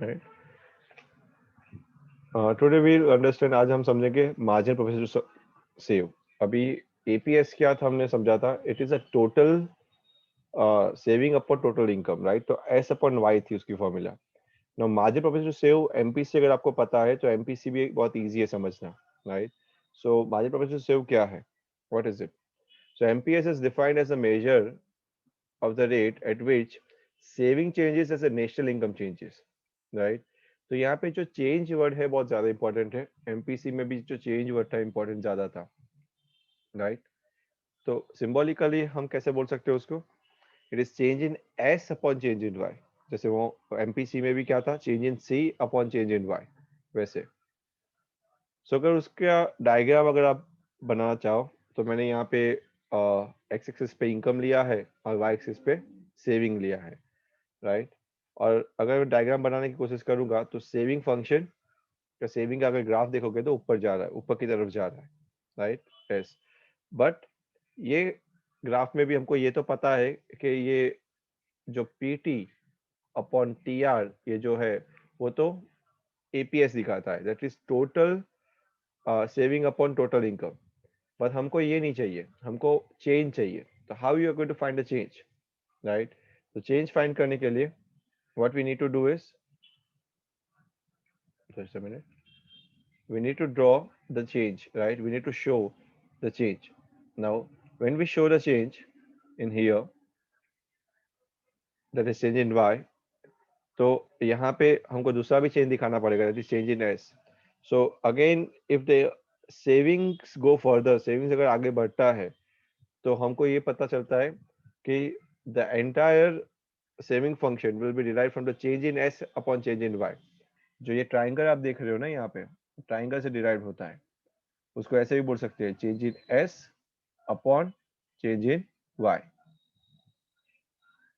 Right. Today we understand, आज हम समझेंगे मार्जिन प्रोफेशन टू सेव। अभी एपीएस क्या था हमने समझा था, it is a total saving upon total income, right. तो एस अपॉन वाई थी उसकी formula. Now marginal propensity to save MPC अगर आपको पता है तो एमपीसी भी बहुत इजी है समझना, right. So marginal propensity to save क्या है, what is it? So MPS is defined as a measure of the rate at which saving changes as a national income changes, right? तो यहाँ पे जो चेंज वर्ड है बहुत ज्यादा important है, एमपीसी में भी जो चेंज वर्ड था इंपॉर्टेंट ज्यादा था, राइट। तो सिंबॉलिकली हम कैसे बोल सकते हैं उसको, it is change in S upon change in Y. जैसे वो एमपीसी में भी क्या था, change in C upon change in Y, वैसे। सो अगर उसका डायग्राम अगर आप बनाना चाहो तो मैंने यहाँ पे एक्स एक्सिस पे इनकम लिया है और वाई एक्सिस पे सेविंग लिया है, राइट। और अगर मैं डायग्राम बनाने की कोशिश करूंगा तो सेविंग फंक्शन का, सेविंग का अगर ग्राफ देखोगे तो ऊपर जा रहा है, ऊपर की तरफ जा रहा है, राइट। यस, बट ये ग्राफ में भी हमको ये तो पता है कि ये जो पीटी अपॉन टी आर ये जो है वो तो एपीएस दिखाता है, that is total saving upon total income. But हमको ये नहीं चाहिए, हमको चेंज चाहिए। तो how you are going to find the change, right. तो चेंज फाइंड करने के लिए what we need to do is, just a minute, we need to draw the change, right? We need to show the change. Now when we show the change in here, that is change in y, तो यहाँ पे हमको दूसरा भी change दिखाना पड़ेगा, that is change in s. So again if the savings go further, savings अगर आगे बढ़ता है तो हमको ये पता चलता है कि the entire saving function will be derived from the change in s upon change in y. जो ये ट्राइंगल आप देख रहे हो ना यहाँ पे, ट्राइंगल से डिराइव होता है। उसको ऐसे भी बोल सकते हैं, change in S upon change in Y.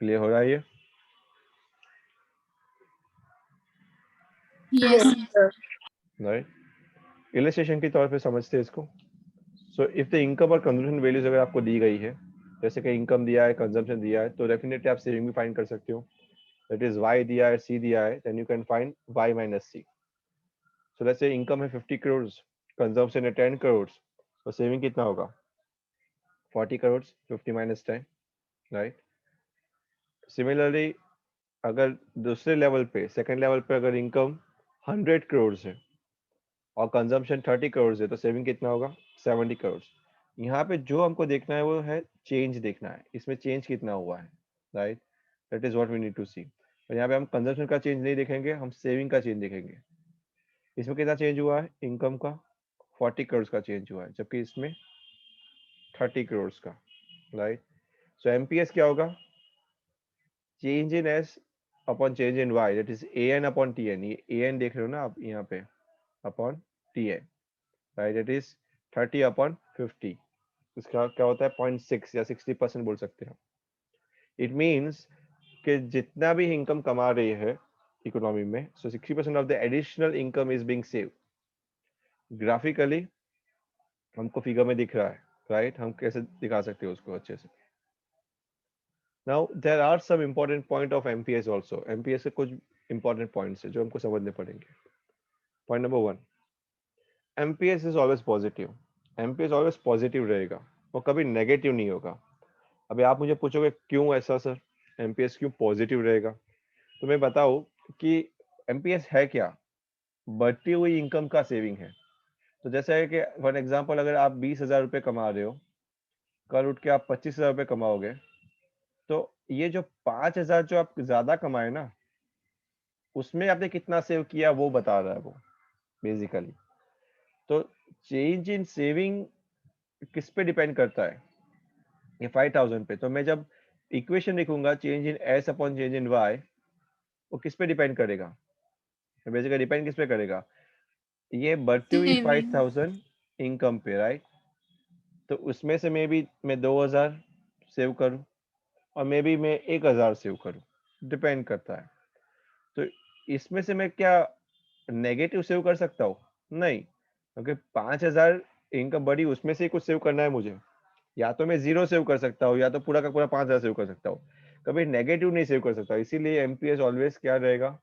Clear हो रहा है ये, Yes, Yes, sir. Right. Illustration के तौर पे समझते हैं इसको। सो इफ द इनकम और कंजम्पशन वैल्यूज अगर आपको दी गई है, जैसे कि इनकम दिया है, कंजम्पशन दिया है, तो डेफिनेटली आप सेविंग भी फाइंड कर सकते हो। दैट इज वाई दिया है, सी दिया है, then you can find Y minus C. So let's say income है 50 करोड़, कंजम्पशन है 10 करोड़, तो सेविंग कितना होगा 40 करोड़, 50 माइनस 10, राइट। सिमिलरली अगर दूसरे लेवल पे, सेकंड लेवल पे अगर इनकम 100 करोड़ है और कंजम्पशन 30 करोड़ है, तो सेविंग कितना होगा 70 करोड़। यहाँ पे जो हमको देखना है वो है चेंज देखना है, इसमें चेंज कितना हुआ है, right. That is what we need to see. और यहाँ पे हम कंजम्पशन का चेंज नहीं देखेंगे, हम सेविंग का चेंज देखेंगे। इसमें कितना चेंज हुआ है, इनकम का 40 करोड़ का चेंज हुआ है, जबकि इसमें 30 करोड़ का, राइट। सो एमपीएस क्या होगा, change in S upon change in Y, that is A N upon T N. ये ए एन देख रहे हो ना आप यहाँ पे, upon T N, right. It is 30 upon 50। इसका क्या होता है 0.6 या 60% बोल सकते हैं। इट मीन्स कि जितना भी इनकम कमा रही है इकोनॉमी में, सो 60% of the additional income is being save. Graphically हमको फिगर में दिख रहा है, राइट। हम कैसे दिखा सकते हैं उसको अच्छे से। Now there are some important point of MPS also. MPS के कुछ इंपॉर्टेंट पॉइंट्स है जो हमको समझने पड़ेंगे। Point number 1, MPS is always positive. MPS always positive रहेगा, वो कभी नेगेटिव नहीं होगा। अभी आप मुझे पूछोगे क्यों ऐसा सर, एमपीएस क्यों पॉजिटिव रहेगा? तो मैं बताऊं कि एमपीएस है क्या, बढ़ती हुई इनकम का सेविंग है। तो जैसा है कि फॉर एग्जांपल अगर आप 20,000 रुपये कमा रहे हो, कल उठ के आप 25,000 रुपये कमाओगे, तो ये जो 5,000 जो आप ज्यादा कमाए ना, उसमें आपने कितना सेव किया वो बता रहा है वो, बेसिकली। तो चेंज इन सेविंग किस पे डिपेंड करता है, ये 5,000 पे। तो मैं जब इक्वेशन लिखूंगा change in S upon change in Y, वो किस पे डिपेंड करेगा, बेसिकली डिपेंड किस पे करेगा, ये बढ़ती हुई Saving. 5,000 इनकम पे, राइट। तो उसमें से मे बी मैं 2,000 सेव करूं और मे बी मैं 1,000 सेव करूं, डिपेंड करता है। तो इसमें से मैं क्या नेगेटिव सेव कर सकता हूँ? नहीं, क्योंकि 5,000 इनकम बढ़ी, उसमें से ही कुछ सेव करना है मुझे। या तो मैं 0 सेव कर सकता हूँ, या तो पूरा का पूरा 5,000 सेव कर सकता हूँ, कभी नेगेटिव नहीं सेव कर सकता। इसीलिए एमपीएस ऑलवेज क्या रहेगा,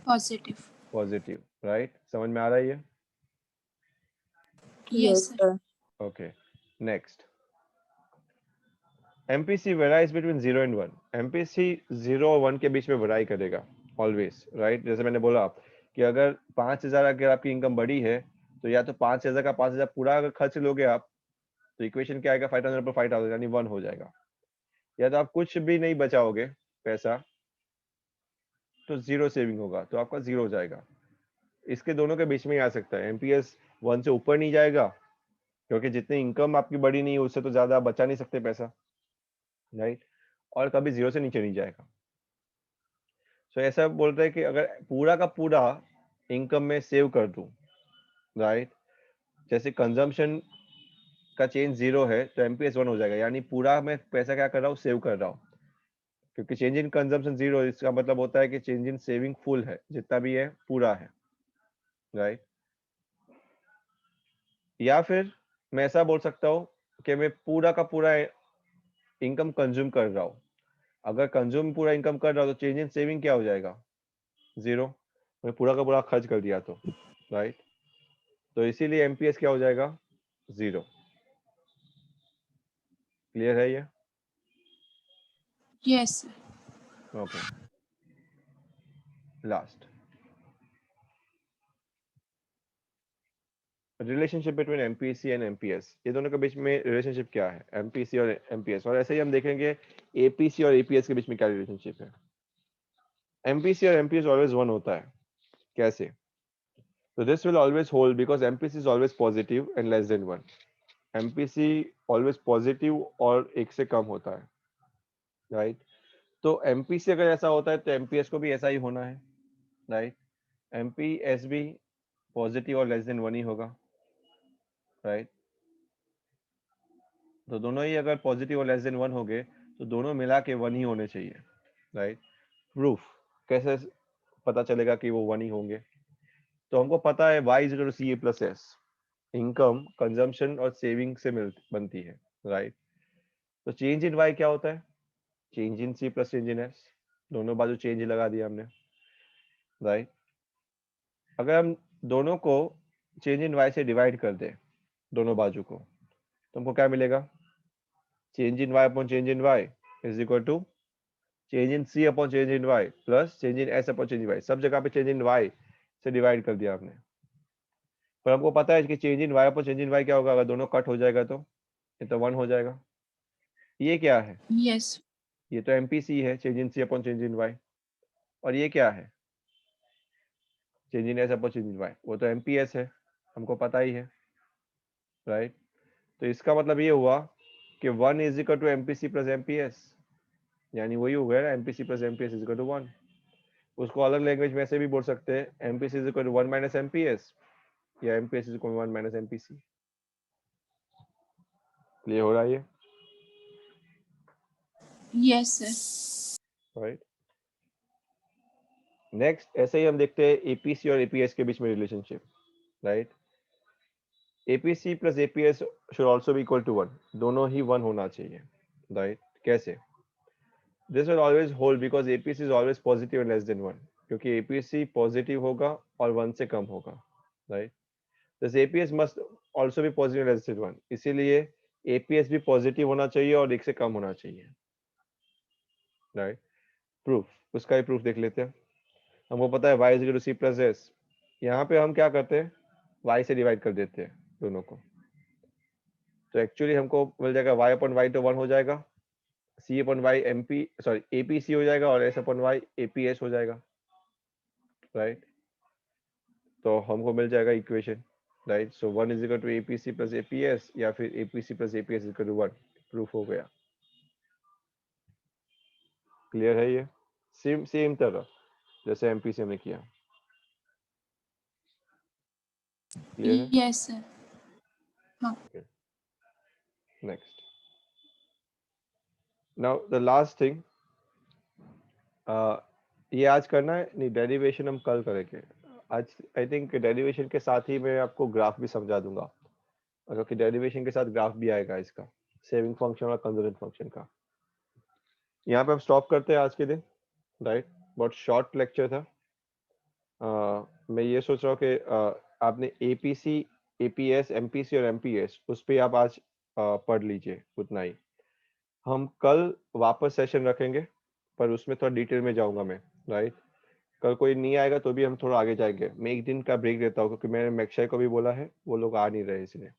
पॉजिटिव। Positive, right? समझ में आ रहा है ये? Yes sir. Okay, next. MPC varies between 0 and 1। MPC 0 और 1 के बीच में वेराई करेगा ऑलवेज, राइट? जैसे मैंने बोला कि अगर 5,000 अगर आपकी इनकम बड़ी है तो या तो 5,000 का 5,000 पूरा अगर खर्च लोगे आप तो इक्वेशन क्या आएगा, 5,000 पर 5,000 यानी 1 हो जाएगा। या तो आप कुछ भी नहीं बचाओगे पैसा तो 0 सेविंग होगा तो आपका 0 हो जाएगा। इसके दोनों के बीच में ही आ सकता है। MPS 1 से ऊपर नहीं जाएगा क्योंकि जितनी इनकम आपकी बड़ी नहीं है उससे तो ज्यादा आप बचा नहीं सकते पैसा, राइट? और कभी 0 से नीचे नहीं जाएगा। सो ऐसा बोल रहे हैं कि अगर पूरा का पूरा इनकम में सेव कर दूं, राइट? जैसे कंजम्पशन का चेंज 0 है तो MPS 1 हो जाएगा, यानी पूरा मैं पैसा क्या कर रहा हूँ, सेव कर रहा हूँ। क्योंकि चेंज इन कंजम्पशन 0 इसका मतलब होता है कि चेंज इन सेविंग फुल है, जितना भी है पूरा है, राइट? या फिर मैं ऐसा बोल सकता हूँ कि मैं पूरा का पूरा इनकम कंज्यूम कर रहा हूँ। अगर कंज्यूम पूरा इनकम कर रहा हूँ तो चेंज इन सेविंग क्या हो जाएगा, 0। मैं पूरा का पूरा खर्च कर दिया तो, राइट? तो इसीलिए MPS क्या हो जाएगा, 0। क्लियर है ये? Yes sir. Okay, last. Relationship between MPC and MPS, ये दोनों के बीच में रिलेशनशिप क्या है, MPC और MPS? और ऐसे ही हम देखेंगे APC और APS के बीच में क्या रिलेशनशिप है। MPC और MPS ऑलवेज 1 होता है। कैसे? तो this will always hold because MPC is always positive and less than 1। MPC always positive और 1 से कम होता है, राइट? तो MPC अगर ऐसा होता है तो MPS को भी ऐसा ही होना है, राइट? MPS भी पॉजिटिव और लेस देन 1 ही होगा, राइट? तो दोनों ही अगर पॉजिटिव और लेस देन 1 हो गए तो दोनों मिला के 1 ही होने चाहिए, राइट? प्रूफ कैसे पता चलेगा कि वो 1 ही होंगे? तो हमको पता है y is equal to CA plus S, income consumption और सेविंग से बनती है, राइट? तो चेंज इन y क्या होता है, change in C plus change in S। दोनों बाजू चेंज लगा दिया हमने, राइट? अगर हम दोनों को चेंज इन y से डिवाइड कर दें, दोनों बाजू को, तो हमको क्या मिलेगा, change in y upon change in y is equal to change in C upon change in y plus change in S upon change in y। सब जगह पे चेंज इन y से डिवाइड कर दिया हमने। पर हमको पता है कि change in y upon change in y क्या होगा, अगर दोनों कट हो जाएगा तो ये तो 1 हो जाएगा। ये क्या है, यस। ये तो MPC है, change in C upon change in y। और ये क्या है, change in S upon change in y, वो तो MPS है, हमको पता ही है, राइट? तो इसका मतलब ये हुआ कि 1 is equal to MPC plus MPS, यानी वही हो गया ना, MPC plus MPS is equal to 1। उसको अलग लैंग्वेज में ऐसे भी बोल सकते हैं, MPC is equal to 1 minus MPS या MPS is equal to 1 minus MPC। Clear हो रहा है ये, यस सर। राइट? नेक्स्ट ऐसे ही हम देखते हैं APC और APS के बीच में relationship, right? APC plus APS should also be equal to 1, दोनों ही 1 होना चाहिए, राइट? कैसे? This will always hold because APC is always positive and less than 1, क्योंकि APC पॉजिटिव होगा और 1 से कम होगा, right? This APS must also be positive less than 1, इसीलिए APS भी पॉजिटिव होना चाहिए और 1 से कम होना चाहिए, राइट? प्रूफ, उसका ही प्रूफ देख लेते हैं। हमको पता है y is equal to C plus S, यहाँ पे हम क्या करते हैं, y से डिवाइड कर देते हैं दोनों को, तो एक्चुअली हमको मिल जाएगा y अपॉन y तो 1 हो जाएगा, C अपॉन y APC हो जाएगा और S अपॉन y APS हो जाएगा, राइट? तो हमको मिल जाएगा equation, right? So 1 is equal to APC plus APS या फिर APC plus APS is equal to 1। Proof हो गया। क्लियर है ये? सेम सेम तरह जैसे MPC हमने किया। क्लियर है? Yes sir. हाँ। Next, now the last thing, ये आज करना है नहीं, डेरिवेशन हम कल करेंगे। आज आई थिंक डेरिवेशन के साथ ही मैं आपको ग्राफ भी समझा दूंगा, क्योंकि डेरिवेशन के साथ ग्राफ भी आएगा इसका, सेविंग फंक्शन और कंजर्वेटिव फंक्शन का। यहाँ पे हम स्टॉप करते हैं आज के दिन, राइट? बहुत शॉर्ट लेक्चर था, मैं ये सोच रहा हूँ कि आपने एपीसी, एपीएस, एमपीसी और एमपीएस उस पे आप आज पढ़ लीजिए उतना ही। हम कल वापस सेशन रखेंगे, पर उसमें थोड़ा डिटेल में जाऊंगा मैं, राइट। कल कोई नहीं आएगा तो भी हम थोड़ा आगे जाएंगे। मैं एक दिन का ब्रेक देता हूँ क्योंकि मैंने मैक्शाय को भी बोला है, वो लोग आ नहीं रहे इसलिए।